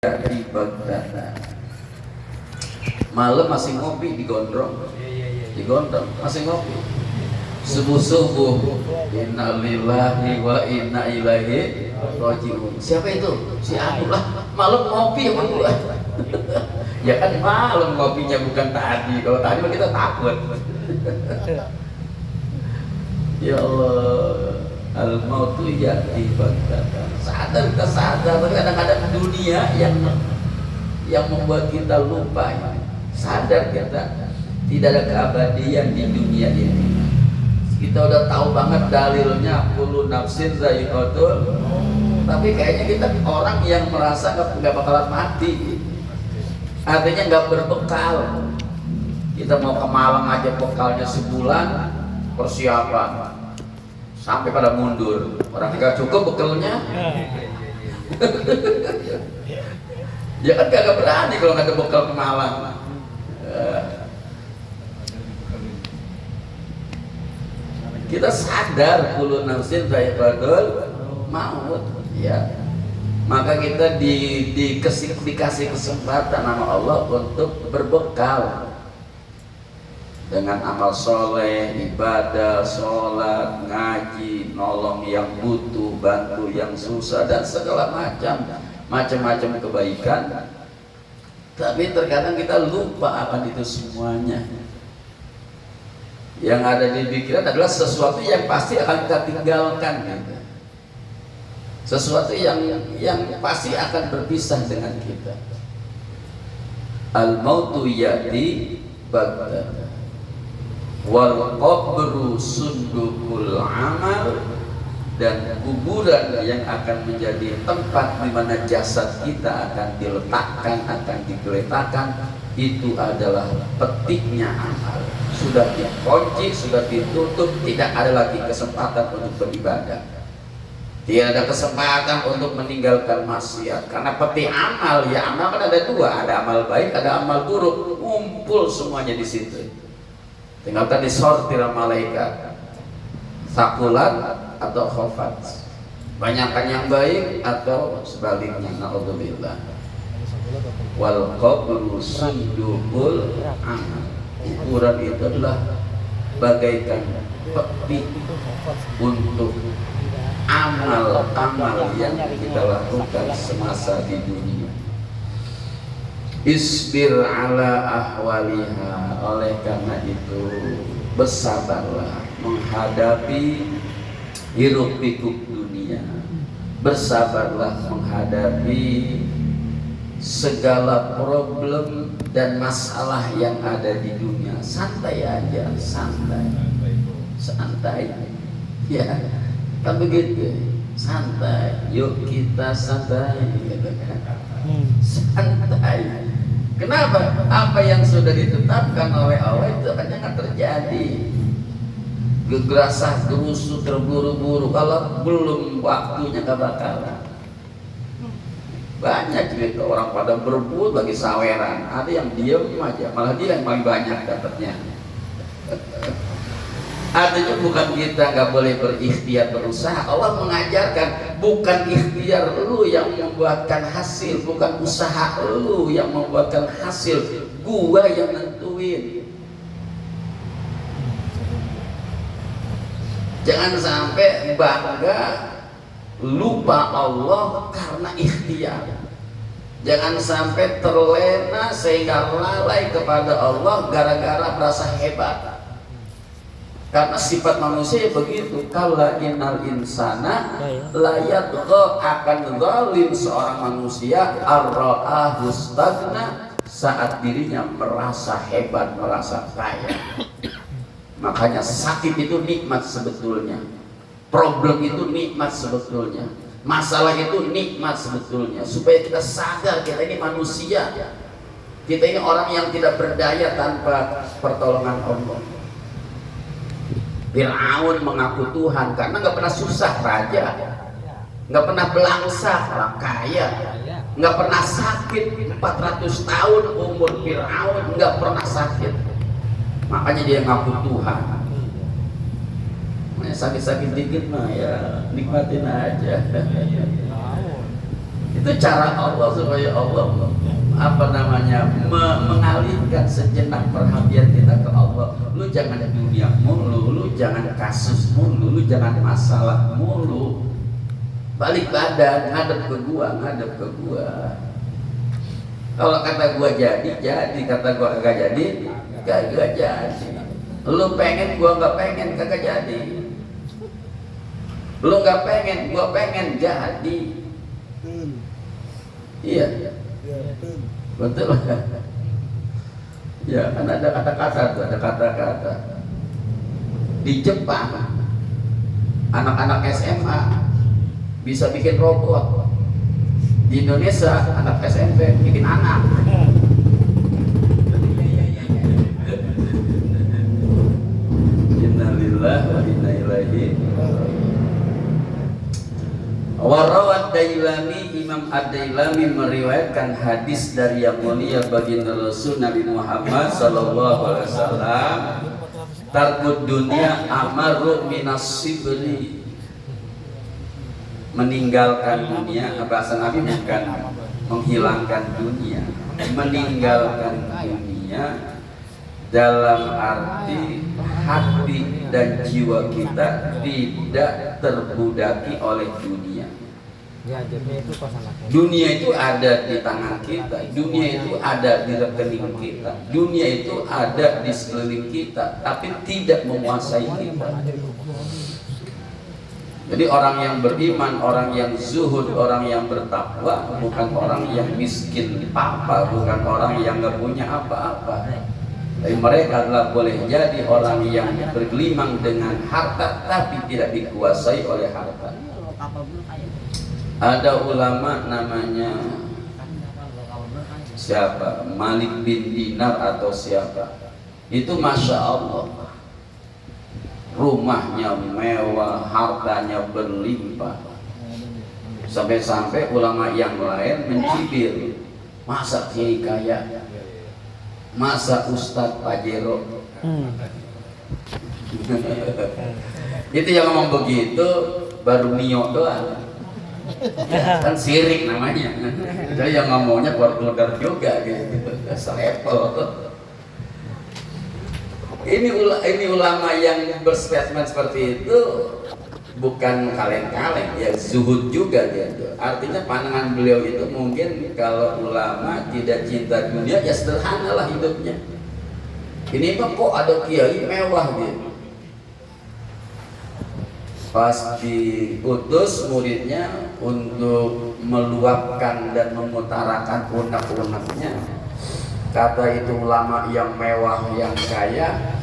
di Baghdad. Malam masih ngopi di gondrong, masih ngopi. Subuh inna lillahi wa inna ilaihi rajiun. Siapa itu? Si Abu lah. Malam ngopi sama gua. Ya kan malam ngopinya, bukan tadi. Kalau tadi mah kita takut. Ya Allah, al-mautu ya'ti baghtatan. Sadar kita sadar, tapi kadang-kadang dunia yang membuat kita lupa. Sadar kita tidak ada keabadian di dunia ini. Kita udah tahu banget dalilnya, kullu nafsin za'iqatul, tapi kayaknya kita orang yang merasa nggak bakalan mati. Artinya nggak berbekal. Kita mau ke Malang aja bekalnya sebulan persiapan, sampai pada mundur. Orang nggak cukup bekalnya. Ya kan gak berani kalau nggak ada bekal ke Malang. Kita sadar kullu nafsin za'iqatul maut, ya. Maka kita dikasih kesempatan sama Allah untuk berbekal dengan amal soleh, ibadah, sholat, ngaji, nolong yang butuh, bantu yang susah, dan segala macam kebaikan. Tapi terkadang kita lupa akan itu semuanya. Yang ada di pikiran adalah sesuatu yang pasti akan kita tinggalkan, gitu. Sesuatu yang pasti akan berpisah dengan kita. Al-mautu ya'ti baghtatan wal qabru sundukul amal, dan kuburan yang akan menjadi tempat di mana jasad kita akan diletakkan, akan digeletakkan, itu adalah petiknya amal. Sudah dikunci, sudah ditutup, tidak ada lagi kesempatan untuk beribadah. Tidak ada kesempatan untuk meninggalkan maksiat, karena peti amal, ya amal kan ada dua, ada amal baik, ada amal buruk, ngumpul semuanya di situ. Tinggal tadi disortir malaikat, sakulat atau khofat, banyakkan yang baik atau sebaliknya, naudzubillah. Wal qabru sundukul amal. Ukuran itu adalah bagaikan peti untuk amal yang kita lakukan semasa di dunia. Isbir ala ahwaliha, oleh karena itu bersabarlah menghadapi hiruk pikuk dunia, bersabarlah menghadapi segala problem dan masalah yang ada di dunia. Santai aja, santai ya, kan begitu, santai. Yuk kita santai, santai. Kenapa? Apa yang sudah ditetapkan oleh Allah itu akan jangan terjadi. Gegerasah, gerusu, terburu-buru, kalau belum waktunya gak bakalan. Banyak gitu orang pada berebut lagi saweran, ada yang diem aja, malah dia yang paling banyak dapatnya. Artinya bukan kita nggak boleh berikhtiar berusaha. Allah mengajarkan bukan ikhtiar lu yang membuatkan hasil, bukan usaha lu yang membuatkan hasil, gua yang nentuin. Jangan sampai bangga lupa Allah karena ikhtiar. Jangan sampai terlena sehingga lalai kepada Allah gara-gara merasa hebat. Karena sifat manusia begitu. Kalla innal insana la yatgha, akan zalim seorang manusia ar-ra'ahu stagna, saat dirinya merasa hebat, merasa kaya. Makanya sakit itu nikmat sebetulnya. Problem itu nikmat sebetulnya. Masalah itu nikmat sebetulnya. Supaya kita sadar kita ini manusia. Kita ini orang yang tidak berdaya tanpa pertolongan Allah. Fir'aun mengaku Tuhan karena nggak pernah susah raja, nggak pernah belangsa orang kaya, nggak pernah sakit. 400 tahun umur Fir'aun nggak pernah sakit. Makanya dia ngaku Tuhan. Sakit-sakit dikit mah ya nikmatin aja. Itu cara Allah supaya Allah mengalihkan sejenak perhatian kita ke Allah. Lu jangan dunia mulu, lu jangan kasus mulu, lu jangan masalah mulu. Balik badan, ngadep ke gua. Kalau kata gua jadi, kata gua kagak jadi, kagak jadi. Lu pengen, gua nggak pengen, kagak jadi. Lu nggak pengen, gua pengen, jadi. Iya. Betul. Ya, kan ada kata-kata. Di Jepang, anak-anak SMA bisa bikin robot. Di Indonesia, anak SMP bikin anak. Innalillahi wa inna ilaihi Warawat Dailami, Imam Ad-Dailami meriwayatkan hadis dari yang mulia baginda Rasul Nabi Muhammad sallallahu alaihi wasallam, tarkud dunia amaru minas sibri, meninggalkan dunia. Bahasa Nabi bukan menghilangkan dunia, meninggalkan dunia dalam arti hati dan jiwa kita tidak terbudaki oleh dunia. Dunia itu ada di tangan kita, dunia itu ada di rekening kita, dunia itu ada di sekeliling kita, tapi tidak menguasai kita. Jadi orang yang beriman, orang yang zuhud, orang yang bertakwa, bukan orang yang miskin apa, bukan orang yang nggak punya apa-apa. Tapi mereka adalah boleh jadi orang yang bergelimang dengan harta tapi tidak dikuasai oleh harta. Ada ulama namanya siapa? Malik bin Dinar atau siapa? Itu Masya Allah, rumahnya mewah, hartanya berlimpah. Sampai-sampai ulama yang lain mencibir, masa kiai kaya, masa Ustadz Pajero. Itu yang ngomong begitu baru nio doang, kan sirik namanya. Jadi yang ngomongnya keluar juga gitu, selevel. Ini ulama yang berstatement seperti itu bukan kaleng-kaleng, ya zuhud juga gitu. Artinya pandangan beliau itu mungkin kalau ulama tidak cinta dunia ya sederhana lah hidupnya. Ini mah kok ada kiai mewah gitu. Pas diutus muridnya untuk meluapkan dan mengutarakan unek-uneknya, kata itu ulama yang mewah yang kaya,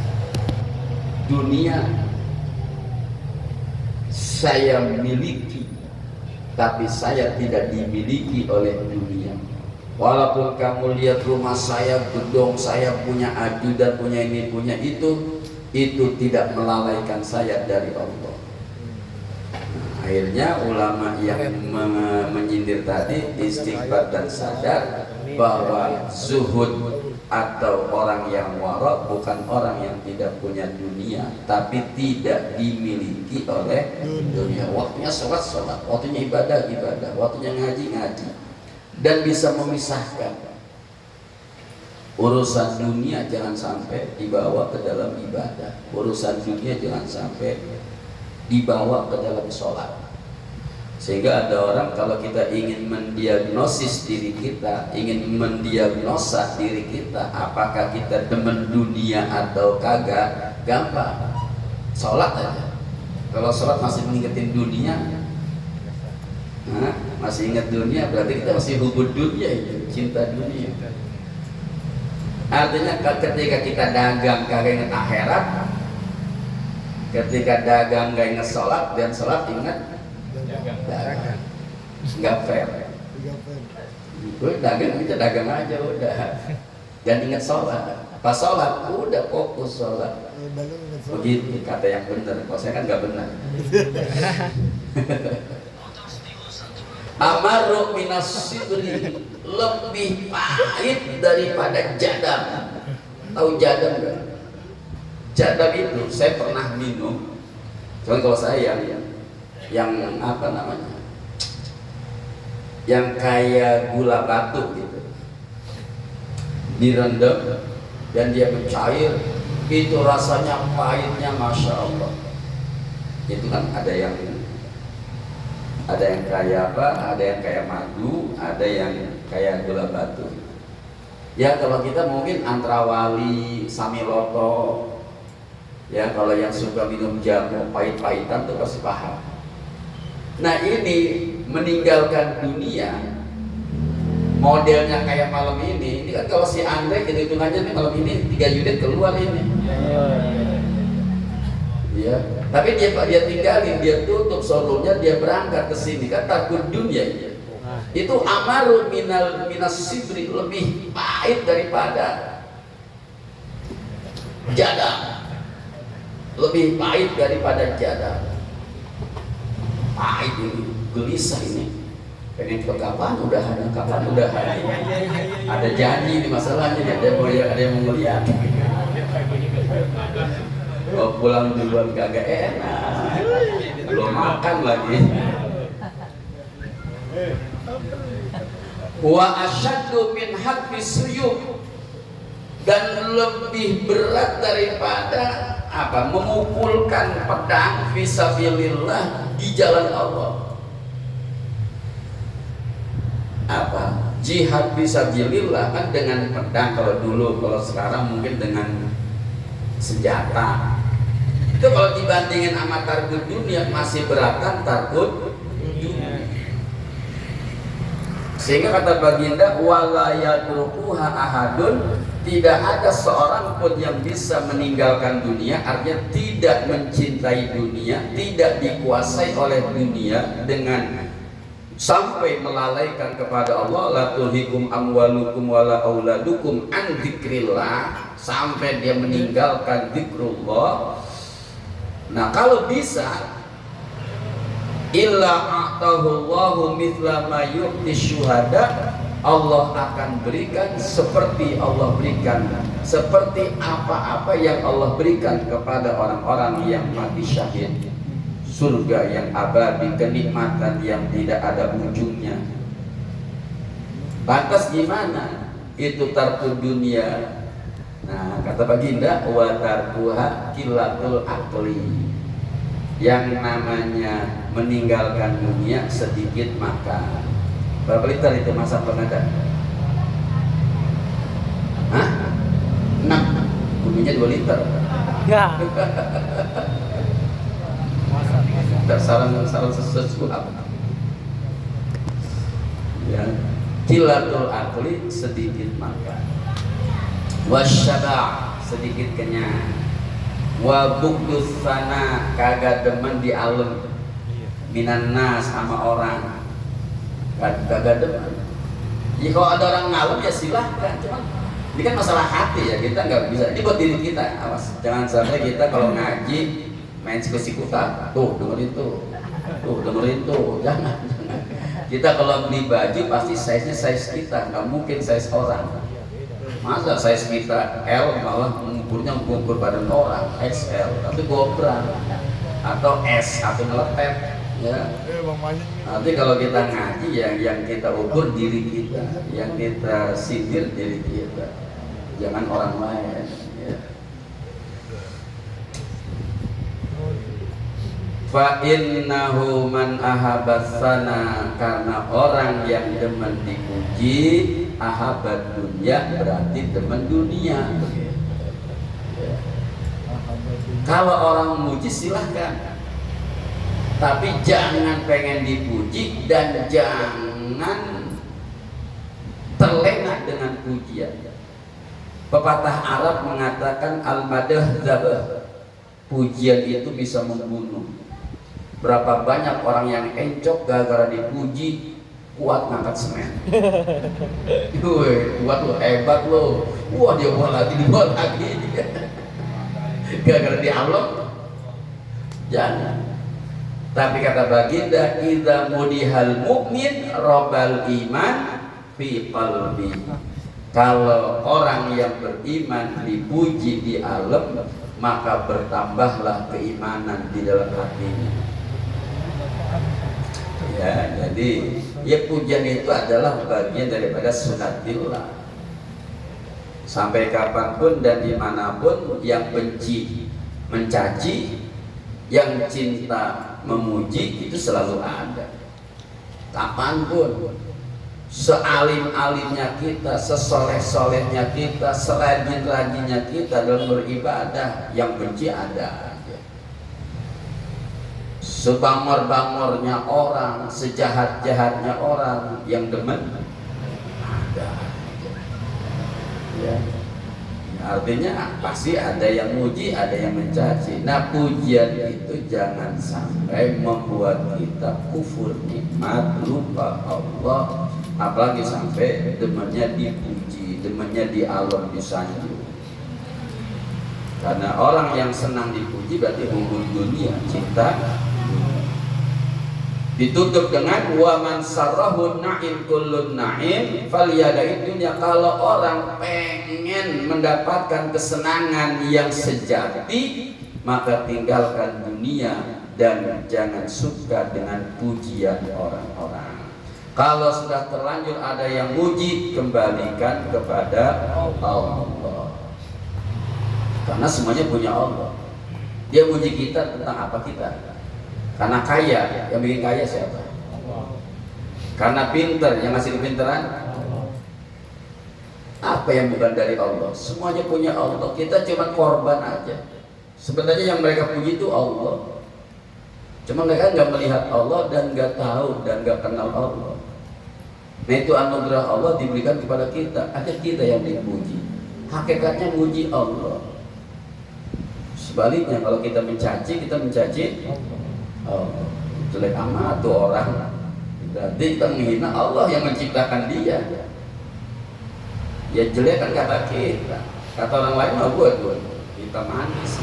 dunia saya miliki, tapi saya tidak dimiliki oleh dunia. Walaupun kamu lihat rumah saya, gedung saya, punya ajudan, punya ini, punya itu tidak melalaikan saya dari Allah. Akhirnya ulama yang menyindir tadi istighfar dan sadar bahwa zuhud atau orang yang wara bukan orang yang tidak punya dunia tapi tidak dimiliki oleh dunia. Waktunya sholat, waktunya ibadah, waktunya ngaji, dan bisa memisahkan urusan dunia. Jangan sampai dibawa ke dalam ibadah, urusan dunia jangan sampai dibawa ke dalam sholat. Sehingga ada orang kalau kita ingin mendiagnosis diri kita, ingin mendiagnosa diri kita, apakah kita demen dunia atau kagak, gampang, sholat aja. Kalau sholat masih mengingetin dunia, masih ingat dunia, berarti kita masih hubud dunia, cinta dunia. Artinya ketika kita dagang kagak ingat akhirat, ketika dagang gak ingat sholat, dan sholat ingat dagang, nggak fair. Gue dagang aja udah, jangan ingat sholat. Pas sholat udah fokus sholat. Begitu kata yang benar. Kalau saya kan nggak benar. Amaru minas sibri, lebih pahit daripada jadam. Tahu jadam nggak? Jadam itu saya pernah minum. Cuman kalau saya yang apa namanya, yang kayak gula batu gitu, direndam dan dia mencair, itu rasanya pahitnya masya Allah. Itu kan ada yang kayak apa, ada yang kayak madu, ada yang kayak gula batu. Ya kalau kita mungkin antrawali, samiloto, ya kalau yang suka minum jamu pahit-pahitan tuh pasti paham. Nah ini meninggalkan dunia modelnya kayak malam ini kan kalau si Andre hitungannya nih malam ini 3 unit keluar ini. Ya, tapi dia tinggalin, dia tutup showroomnya, dia berangkat ke sini kan takut dunia ya. Itu amarun minas sibri, lebih pahit daripada jadam, lebih pahit daripada jadam. Pahit ini, gelisah ini. Pengen ke kapan udahan, ada janji di masalahnya, ada yang mau melihat. Oh, pulang duluan kagak enak, belum makan lagi. Wa asyaddu min haqqis suyub, dan lebih berat daripada apa? Memukulkan pedang fisabilillah di jalan Allah. Apa? Jihad fisabilillah kan dengan pedang kalau dulu, kalau sekarang mungkin dengan senjata. Itu kalau dibandingin sama target dunia masih beratan target dunia. Sehingga kata baginda wala yadrukuha ahadun, tidak ada seorang pun yang bisa meninggalkan dunia, artinya tidak mencintai dunia, tidak dikuasai oleh dunia dengan sampai melalaikan kepada Allah. La tulhikum amwalukum wala auladukum an dzikrillah, sampai dia meninggalkan zikrullah. Nah kalau bisa, illa a'tahullahu mithla ma yu'ti syuhada, Allah akan berikan seperti Allah berikan, seperti apa-apa yang Allah berikan kepada orang-orang yang mati syahid. Surga yang abadi, kenikmatan yang tidak ada ujungnya. Lantas gimana itu tarku dunia? Nah kata baginda wa tarkuha kilatul akli, yang namanya meninggalkan dunia sedikit makan. Berapa liter itu masak pengadaan? Hah? 6, buminya 2 liter ya. Saran sesuatu apa? Ya, kilatul akli, sedikit makan. Wasyaba, sedikit kenyang. Wa bugdus sana, kagak demen di alam. Minan nas, sama orang kagak demen. Ya kalau ada orang ngalem ya silahkan, cuman ini kan masalah hati ya, kita nggak bisa. Ini buat diri kita, awas jangan sampai kita kalau ngaji main sikut-sikutan, tuh dengerin tuh dengerin tuh, jangan. Kita kalau beli baju pasti size-nya size kita, nggak mungkin size orang. Masa size kita L malah mengukur badan orang XL, tapi gobrak atau S atau meletet ya. Nanti kalau kita ngaji yang kita ukur diri kita, yang kita sindir diri kita, jangan orang lain ya. Fa innahu man ahabassana, karena orang yang demen dipuji, ahabad dunia, berarti demen dunia. Kalau orang muji silahkan, tapi jangan pengen dipuji dan jangan terlena dengan pujian. Pepatah Arab mengatakan al-madah zabah, pujian itu bisa membunuh. Berapa banyak orang yang encok gara-gara dipuji, kuat ngangkat semen. Kuat lo, hebat lo. Wah dia buat lagi, gara-gara di Allah. Jangan. Tapi kata baginda, idza mudihal mukmin robal iman fi qalbi. Kalau orang yang beriman dipuji di alam, maka bertambahlah keimanan di dalam hatinya. Ya, jadi ya pujian itu adalah bagian daripada sunatillah. Sampai kapanpun dan dimanapun, yang benci mencaci, yang cinta memuji, itu selalu ada. Kapanpun, sealim-alimnya kita, sesoleh-solehnya kita, serajin-rajinnya kita dalam beribadah, yang benci ada aja. Sebangor-bangornya orang, sejahat-jahatnya orang, yang demen ada. Ya. Artinya pasti ada yang muji, ada yang mencaci. Nah, pujian itu jangan sampai membuat kita kufur nikmat, lupa Allah, apalagi sampai demennya dipuji, demennya dialon, disanjung. Karena orang yang senang dipuji berarti hubbud dunia, cinta. Ditutup dengan wa man sarrahu na'im kullun na'im falyada'i dunya. Kalau orang pengen mendapatkan kesenangan yang sejati, maka tinggalkan dunia dan jangan suka dengan pujian orang-orang. Kalau sudah terlanjur ada yang muji, kembalikan kepada Allah. Karena semuanya punya Allah. Dia muji kita tentang apa kita? Karena kaya, yang bikin kaya siapa? Karena pinter, yang ngasih kepinteran? Apa yang bukan dari Allah? Semuanya punya Allah. Kita cuma korban aja. Sebenarnya yang mereka puji itu Allah. Cuma mereka nggak melihat Allah dan nggak tahu dan nggak kenal Allah. Nah, itu anugerah Allah diberikan kepada kita. Ada kita yang dipuji. Hakikatnya muji Allah. Sebaliknya kalau kita mencaci jelek amat tuh orang. Berarti kita menghina Allah yang menciptakan dia. Ya jelek kan kata kita. Kata orang lain mah buat kita manis.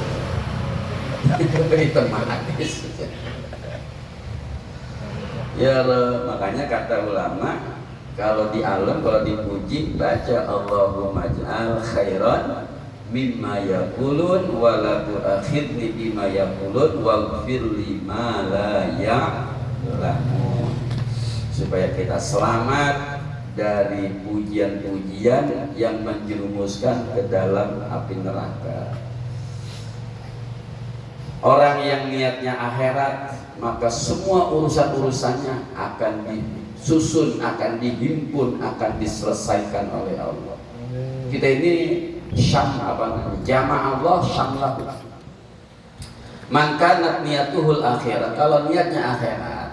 Kita manis. Ya makanya kata ulama, kalau di alam, kalau dipuji, baca Allahumma ja'al khairan mimma yaqulun wa la tu'akhidni bima yaqulun waghfir li ma la ya'lamun, supaya kita selamat dari pujian-pujian yang menjerumuskan ke dalam api neraka. Orang yang niatnya akhirat, maka semua urusan-urusannya akan disusun, akan dihimpun, akan diselesaikan oleh Allah. Kita ini syam jama' Allah syamlah. Man kanat niyatuhul akhirat, kalau niatnya akhirat,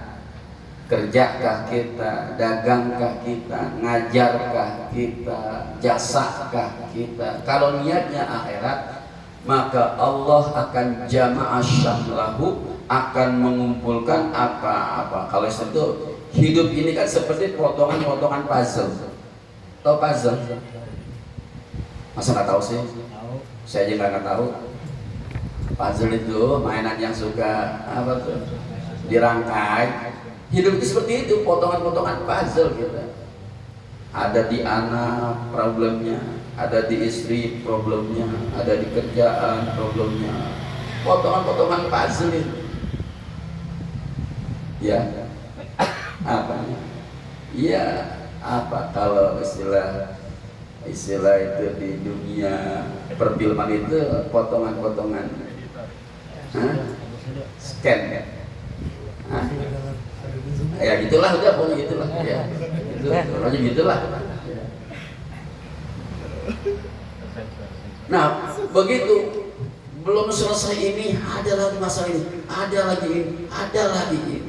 kerjakah kita, dagangkah kita, ngajarkah kita, jasakah kita, kalau niatnya akhirat, maka Allah akan jama'a syamlahu, akan mengumpulkan apa-apa. Kalau itu hidup ini kan seperti potongan-potongan puzzle. Tahu puzzle? Masa nggak tahu sih? Saya aja nggak tahu. Puzzle itu mainan yang suka apa tuh? Dirangkai. Hidup itu seperti itu, potongan-potongan puzzle kita. Ada di anak problemnya, ada di istri problemnya, ada di kerjaan problemnya. Potongan-potongan puzzle itu. Ya. Apa? Iya, apa kalau istilah itu di dunia perfilman itu potongan-potongan, scan ya, ya gitulah, udah pokoknya gitulah ya, itu pokoknya gitulah. Nah begitu belum selesai ini, ada lagi masalah ini, ada lagi ini, ada lagi ini.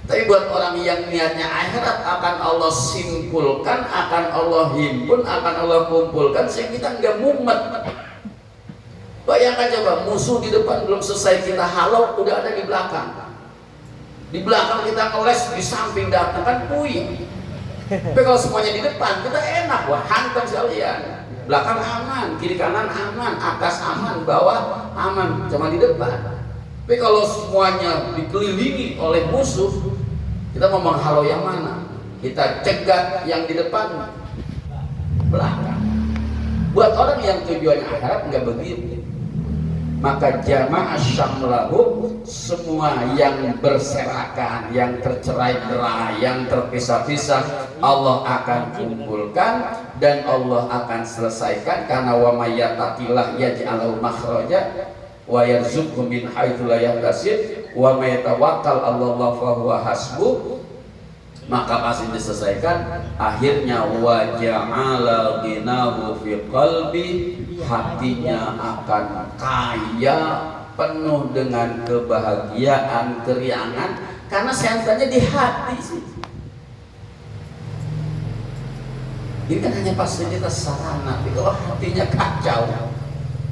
Tapi buat orang yang niatnya akhirat, akan Allah simpulkan, akan Allah himpun, akan Allah kumpulkan, sehingga kita nggak mumet. Bayangkan coba, musuh di depan belum selesai kita halau, udah ada di belakang. Di belakang kita keles, di samping datang, kan puyeng. Tapi kalau semuanya di depan, kita enak, wah hantam sekalian. Belakang aman, kiri kanan aman, atas aman, bawah aman, cuma di depan. Tapi kalau semuanya dikelilingi oleh musuh, kita mau menghalau yang mana? Kita cegat yang di depan, belakang. Buat orang yang tujuannya akhirat nggak begitu. maka jamaah syamlahu, semua yang berserakan, yang tercerai-berai, yang terpisah-pisah, Allah akan kumpulkan dan Allah akan selesaikan. Karena wa may yattaqillah yaj'al makhraja wa yarzuqhu min haitsu la yahtasib wa may tawakkal 'alallahi fa huwa hasbuh, maka pasti diselesaikan. Akhirnya wa ja'ala ghinahu fi qalbi, hatinya akan kaya, penuh dengan kebahagiaan, keriangan, karena sentranya di hati sih. Ini kan hanya fasilitas sarana, tapi kalau hatinya kacau,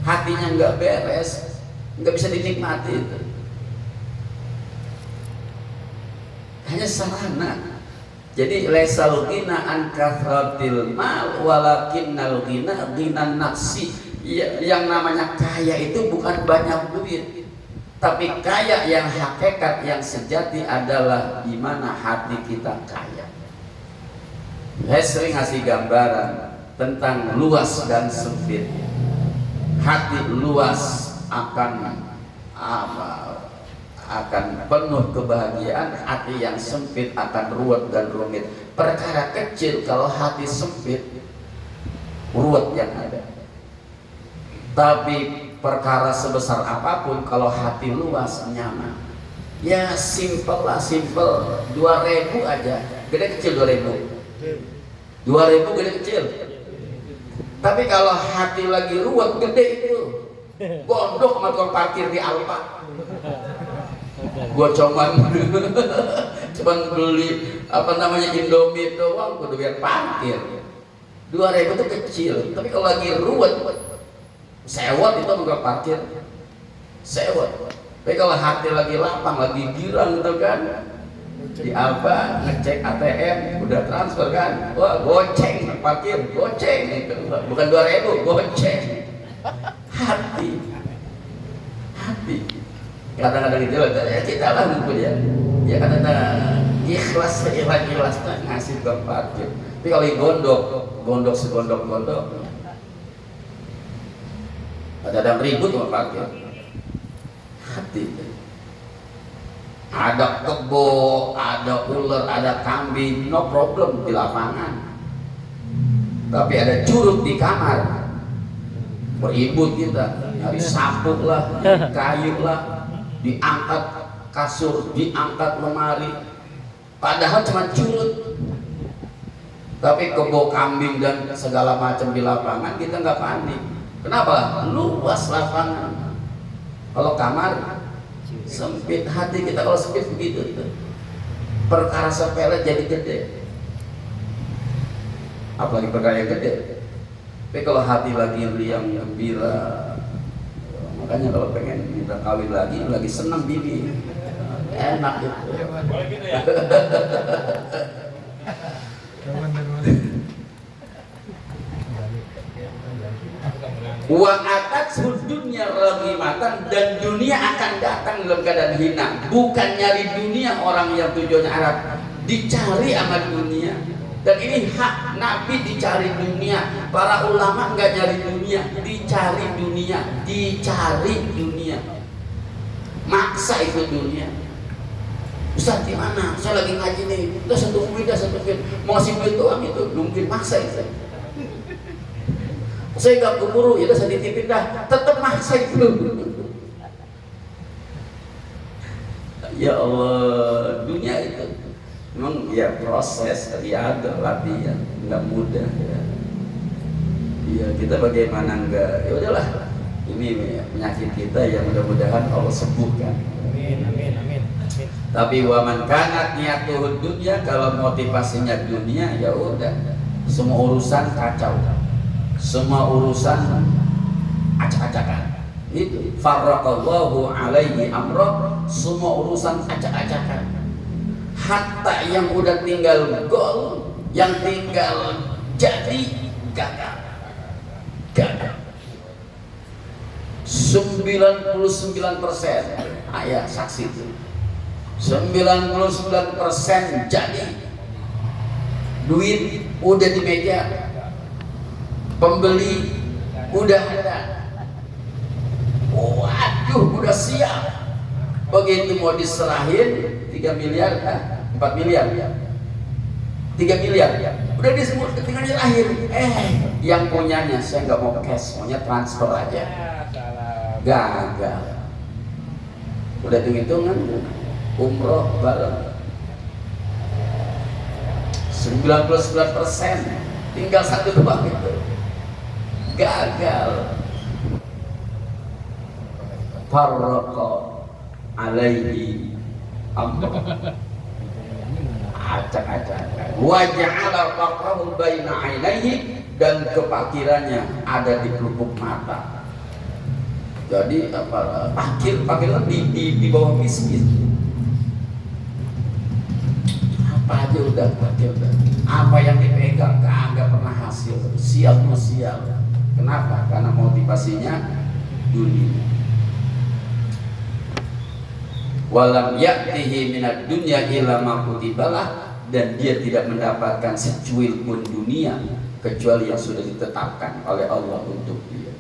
hatinya nggak beres, nggak bisa dinikmati itu. Hanya sarana. Jadi laisal ghina an kathratil mal walakinnal ghina ghinan nafsi. Yang namanya kaya itu bukan banyak duit, tapi kaya yang hakikat, yang sejati adalah di mana hati kita kaya. Saya sering ngasih gambaran tentang luas dan sempit. Hati luas akan penuh kebahagiaan, hati yang sempit akan ruwet dan rumit. Perkara kecil kalau hati sempit, ruwet yang ada. Tapi perkara sebesar apapun kalau hati luas, nyaman. Ya simple lah, simple. 2.000 aja, gede kecil 2.000. 2.000 gede kecil. Tapi kalau hati lagi ruwet, gede itu. Gondok sama tukang parkir di Alfa. Gua cuman beli Indomie doang, kudu biar parkir. 2.000 itu kecil, tapi kalau lagi ruwet, sewot itu bukan parkir, sewot. Tapi kalau hati lagi lapang, lagi girang gitu kan, di Alfa ngecek ATM, udah transfer kan, wah goceng parkir, goceng, bukan 2.000, goceng. Hati. Kadang-kadang itu ya kita lah ya. Ya kadang-kadang ikhlas ngasih ke parkir. Tapi kalau gondok segondok-gondok, kadang ribut sama parkir. Hati. Ada kebo, ada ular, ada kambing, no problem di lapangan. Tapi ada curut di kamar, beribut kita, dari sapu lah, kayu lah, diangkat kasur, diangkat lemari, padahal cuma curut. Tapi kebo kambing dan segala macam di lapangan kita nggak panik. Kenapa? Luas lapangan. Kalau kamar sempit, hati kita kalau sempit begitu tuh. Perkara sepele jadi gede, apalagi perkara yang gede. Tapi kalau hati lagi riang gembira, makanya kalau pengen minta kawin lagi senang bini, enak gitu. Boleh gitu ya. Wa atat dunya raghimatan, dan dunia akan datang dalam keadaan hina. Bukan nyari dunia orang yang tujuannya Arab, dicari sama dunia. Dan ini hak Nabi, dicari dunia. Para ulama nggak nyari dunia, dicari dunia. Maksa itu dunia. Ustaz di mana? Saya lagi ngaji nih. Udah satu film, mau ngasih duit doang itu, mungkin maksa itu. Saya gak keburu, ya udah saya ditipin dah, tetap maksa itu. Ya Allah, dunia itu memang ya proses, ada latihan, nggak mudah ya. Iya, kita bagaimana enggak, ya udahlah, ini penyakit kita yang mudah-mudahan Allah sembuhkan. Amin. Tapi waman kanat niatuhud dunya, kalau motivasinya dunia, ya udah, semua urusan kacau. Semua urusan acak-acakan. Itu farraqallahu alaihi amra, semua urusan acak-acakan. Hatta yang udah tinggal gol, yang tinggal jadi gagal. 99% ayah saksi itu. 99% jadi. Duit udah di meja, pembeli udah ada. udah siap. Begitu mau diserahin 3 miliar, 4 miliar, 3 miliar, udah disebut tinggal nyerahin. Yang punyanya saya nggak mau cash, maunya transfer aja. Gagal. Udah hitung-hitungan umroh bareng 99%, tinggal 1 doang itu. Gagal. Farraqa alaihi amr. Acak-acak. Wa ja'ala faqrahu baina ainaihi, dan kefakirannya ada di pelupuk mata. Jadi apa? Fakir di bawah miskin. Apa aja udah fakir udah. Apa yang dipegang kagak pernah hasil. Sial. Kenapa? Karena motivasinya dunia. Walam ya'tihi minad dunya illa ma kutibalah, dan dia tidak mendapatkan secuil pun dunia kecuali yang sudah ditetapkan oleh Allah untuk dia.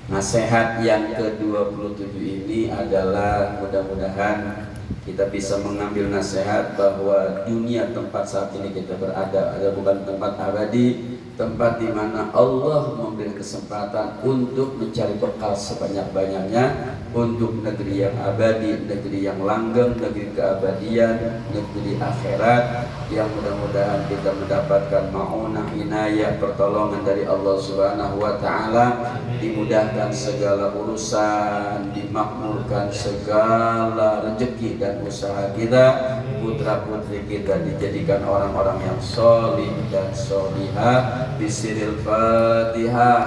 Nasihat yang ke-27 ini adalah mudah-mudahan kita bisa mengambil nasihat bahwa dunia tempat saat ini kita berada adalah bukan tempat abadi, tempat di mana Allah memberi kesempatan untuk mencari bekal sebanyak-banyaknya untuk negeri yang abadi, negeri yang langgeng, negeri keabadian, negeri akhirat, yang mudah-mudahan kita mendapatkan ma'unah inayah, pertolongan dari Allah Subhanahu wa taala, dimudahkan segala urusan, dimakmurkan segala rezeki dan usaha kita, putra-putri kita dijadikan orang-orang yang sholih dan sholihah. Bismillahirrahmanirrahim.